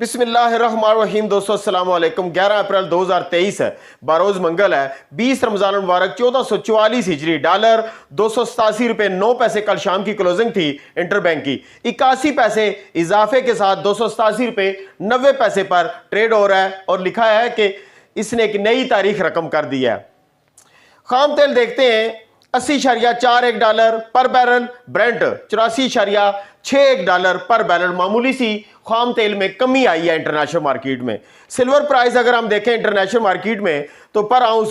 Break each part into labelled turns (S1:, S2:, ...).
S1: बिस्मिल्लाहिर्रहमानिर्रहीम। दोस्तों अस्सलाम वालेकुम। 11 अप्रैल 2023 है, बारोज मंगल है। 20 रमजान मुबारक 1444 हिजरी। डॉलर 287 रुपये 9 पैसे कल शाम की क्लोजिंग थी इंटरबैंक की। 81 पैसे इजाफे के साथ 287 रुपये 90 पैसे पर ट्रेड हो रहा है और लिखा है कि इसने एक नई तारीख रकम कर दी है। खाम तेल देखते हैं 80.41 डॉलर पर बैरल। ब्रेंट 84.61 डॉलर पर बैरल। मामूली सी खाम तेल में कमी आई है इंटरनेशनल मार्केट में। सिल्वर प्राइस अगर हम देखें इंटरनेशनल मार्केट में तो पर आउंस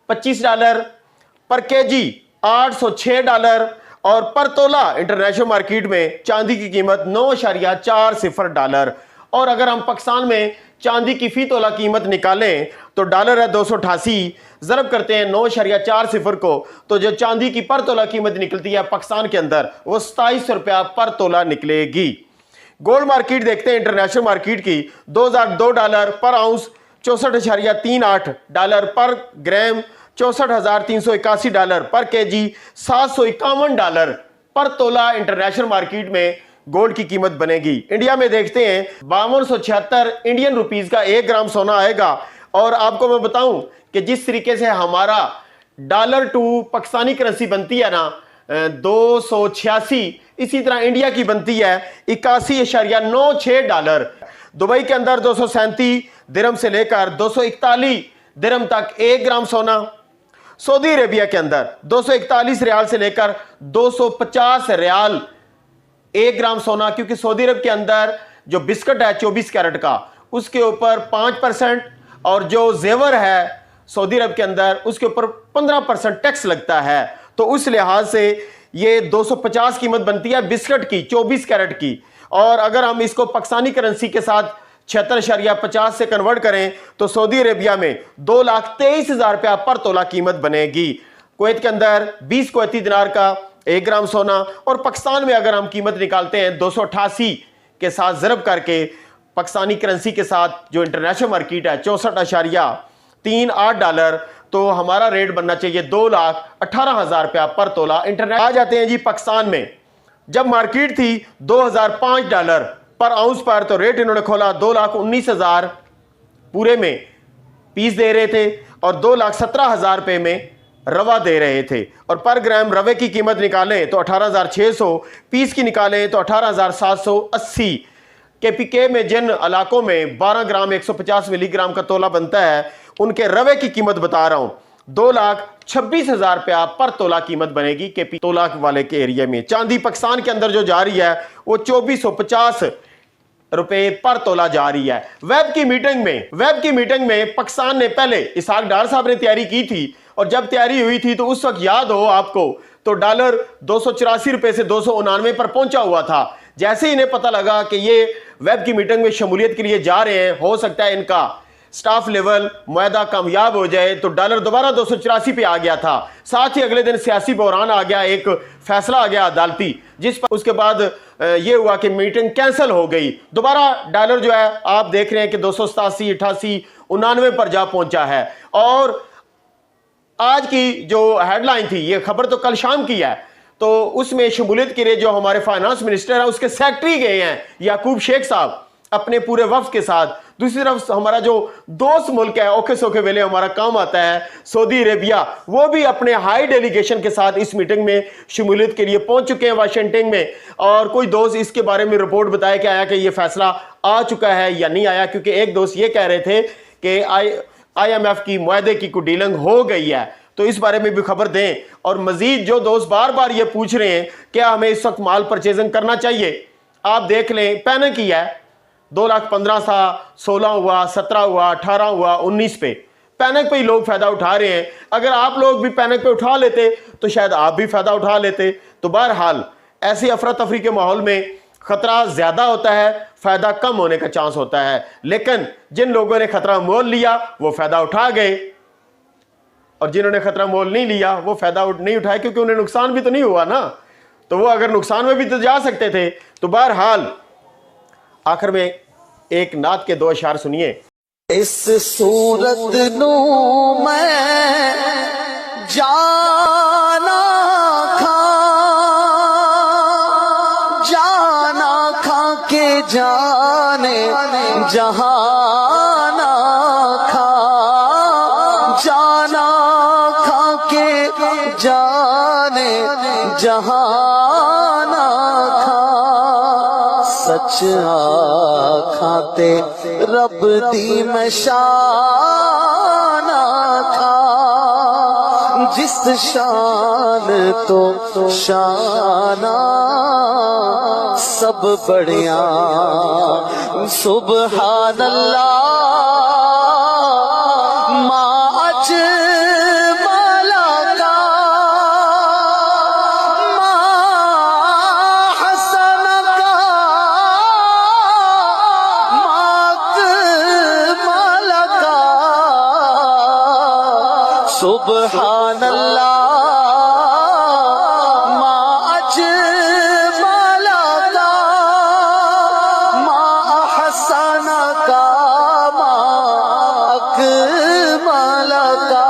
S1: 25 डॉलर, पर केजी 806 डॉलर और पर तोला इंटरनेशनल मार्केट में चांदी की कीमत 9.40 डॉलर। और अगर हम पाकिस्तान में चांदी की फी तोला कीमत निकालें तो डॉलर है 288, ज़रब करते हैं 9.40 को, तो जो चांदी की पर तोला कीमत निकलती है पाकिस्तान के अंदर वो 2700 रुपया पर तोला निकलेगी। गोल्ड मार्केट देखते हैं इंटरनेशनल मार्केट की 2002 डॉलर पर आउंस, 64.38 डॉलर पर ग्राम, 64,381 डॉलर पर केजी, 751 डॉलर पर तोला इंटरनेशनल मार्केट में गोल्ड की कीमत बनेगी। इंडिया में देखते हैं 5276 इंडियन रुपीस का 1 ग्राम सोना आएगा। और आपको मैं बताऊं कि जिस तरीके से हमारा डॉलर टू पाकिस्तानी करेंसी बनती है ना 286, इसी तरह इंडिया की बनती है 81.96 डॉलर। दुबई के अंदर 237 दिरहम से लेकर 241 दिरहम तक 1 ग्राम सोना। सऊदी अरेबिया के अंदर 241 रियाल से लेकर 250 रियाल 1 ग्राम सोना, क्योंकि सऊदी अरब के अंदर जो बिस्किट है 24 कैरेट का उसके ऊपर 5% और जो जेवर है सऊदी अरब के अंदर उसके ऊपर 15% टैक्स लगता है। तो उस लिहाज से ये 250 कीमत बनती है बिस्किट की 24 कैरेट की। और अगर हम इसको पाकिस्तानी करेंसी के साथ 76.50 से कन्वर्ट करें तो सऊदी अरेबिया में 2,23,000 रुपया पर तोला कीमत बनेगी। कुवैत के अंदर 20 कुवैती दिनार का 1 ग्राम सोना। और पाकिस्तान में अगर हम कीमत निकालते हैं 288 के साथ ज़रब करके पाकिस्तानी करेंसी के साथ जो इंटरनेशनल मार्केट है 64.38 डॉलर, तो हमारा रेट बनना चाहिए 2,18,000 रुपया पर तोला इंटरनेट। आ जाते हैं जी पाकिस्तान में। जब मार्केट थी 2005 डॉलर पर आउंस पर तो रेट इन्होंने खोला 2,19,000 पूरे में पीस दे रहे थे और 2,17,000 रुपये में रवा दे रहे थे। और पर ग्राम रवे की कीमत निकालें तो 18,600, पीस की निकालें तो 18,780। केपीके में जिन इलाकों में 12 ग्राम 150 मिलीग्राम का तोला बनता है उनके रवे की कीमत बता रहा हूं 2,26,000 रुपया पर तोला कीमत बनेगी केपी तोला वाले के एरिया में। चांदी पाकिस्तान के अंदर जो जा रही है वो 2,450 रुपए पर तोला जा रही है। वेब की मीटिंग में पाकिस्तान ने पहले इसहाक डार साहब ने तैयारी की थी और जब तैयारी हुई थी तो उस वक्त याद हो आपको तो डॉलर 284 रुपए से 299 पर पहुंचा हुआ था। जैसे ही इन्हें पता लगा कि ये वेब की मीटिंग में शमूलियत के लिए जा रहे हैं, हो सकता है इनका स्टाफ लेवल मुआहदा कामयाब हो जाए, तो डॉलर दोबारा 284 पे आ गया था। साथ ही अगले दिन सियासी बहरान आ गया, एक फैसला आ गया अदालती, जिस पर उसके बाद ये हुआ कि मीटिंग कैंसिल हो गई। दोबारा डॉलर जो है आप देख रहे हैं कि 287, 88, 99 पर जा पहुंचा है। और आज की जो हेडलाइन थी, ये खबर तो कल शाम की है, तो उसमें शमूलियत के लिए जो हमारे फाइनेंस मिनिस्टर है उसके सेक्रेटरी गए हैं याकूब शेख साहब अपने पूरे वफ्द के साथ। दूसरी तरफ हमारा जो दोस्त मुल्क है औखे सौखे वेले हमारा काम आता है सऊदी अरेबिया, वो भी अपने हाई डेलीगेशन के साथ इस मीटिंग में शमूलियत के लिए पहुंच चुके हैं वाशिंगटन में। और कोई दोस्त इसके बारे में रिपोर्ट बताया कि आया कि ये फैसला आ चुका है या नहीं आया, क्योंकि एक दोस्त ये कह रहे थे कि IMF की मुआहदे की कोई डीलिंग हो गई है, तो इस बारे में भी खबर दें। और मजीद जो दोस्त बार बार ये पूछ रहे हैं क्या हमें इस वक्त माल परचेजिंग करना चाहिए, आप देख लें पैनिक ही है। 2,15,000 था, 16 हुआ, 17 हुआ, 18 हुआ, 19 पे पैनिक पे ही लोग फायदा उठा रहे हैं। अगर आप लोग भी पैनिक पे उठा लेते तो शायद आप भी फायदा उठा लेते। तो बहरहाल ऐसी अफरा तफरी के माहौल में खतरा ज्यादा होता है, फायदा कम होने का चांस होता है। लेकिन जिन लोगों ने खतरा मोल लिया वो फायदा उठा गए और जिन्होंने खतरा मोल नहीं लिया वो फायदा नहीं उठाया, क्योंकि उन्हें नुकसान भी तो नहीं हुआ ना। तो वो अगर नुकसान में भी तो जा सकते थे। तो बहरहाल आखिर में एक नात के 2 अशार सुनिए।
S2: इस सूरत नू मैं जाना खा के जाने जहाना खा, जाना खा के जाने जहाना खा, सच आखाते रब दी मैं शाना खा, जिस शान तो शाना सब बढ़िया सुबहान अल्लाह माच माला का मा हसन का माक माला का सुबहान अल्लाह माच माला का मा हसन का माक माला का।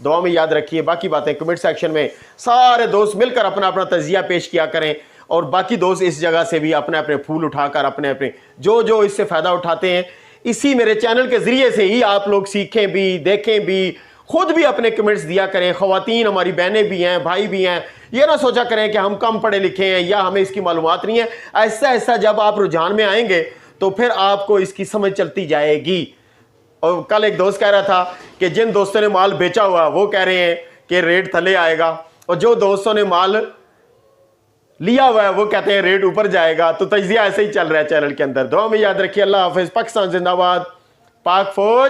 S1: दुआ में याद रखिए। बाकी बातें कमेंट सेक्शन में सारे दोस्त मिलकर अपना अपना तजिया पेश किया करें, और बाकी दोस्त इस जगह से भी अपने अपने फूल उठाकर अपने अपने जो जो इससे फ़ायदा उठाते हैं, इसी मेरे चैनल के ज़रिए से ही आप लोग सीखें भी, देखें भी, खुद भी अपने कमेंट्स दिया करें। ख़वातीन हमारी बहनें भी हैं, भाई भी हैं, ये ना सोचा करें कि हम कम पढ़े लिखे हैं या हमें इसकी मालूमात नहीं है। ऐसा ऐसा जब आप रुझान में आएंगे तो फिर आपको इसकी समझ चलती जाएगी। और कल एक दोस्त कह रहा था कि जिन दोस्तों ने माल बेचा हुआ वो कह रहे हैं कि रेट थले आएगा, और जो दोस्तों ने माल लिया हुआ है वो कहते हैं रेट ऊपर जाएगा। तो तजिया ऐसे ही चल रहा है चैनल के अंदर। दुआ में याद रखिए। अल्लाह हाफिज़। पाकिस्तान जिंदाबाद। पाक फौज।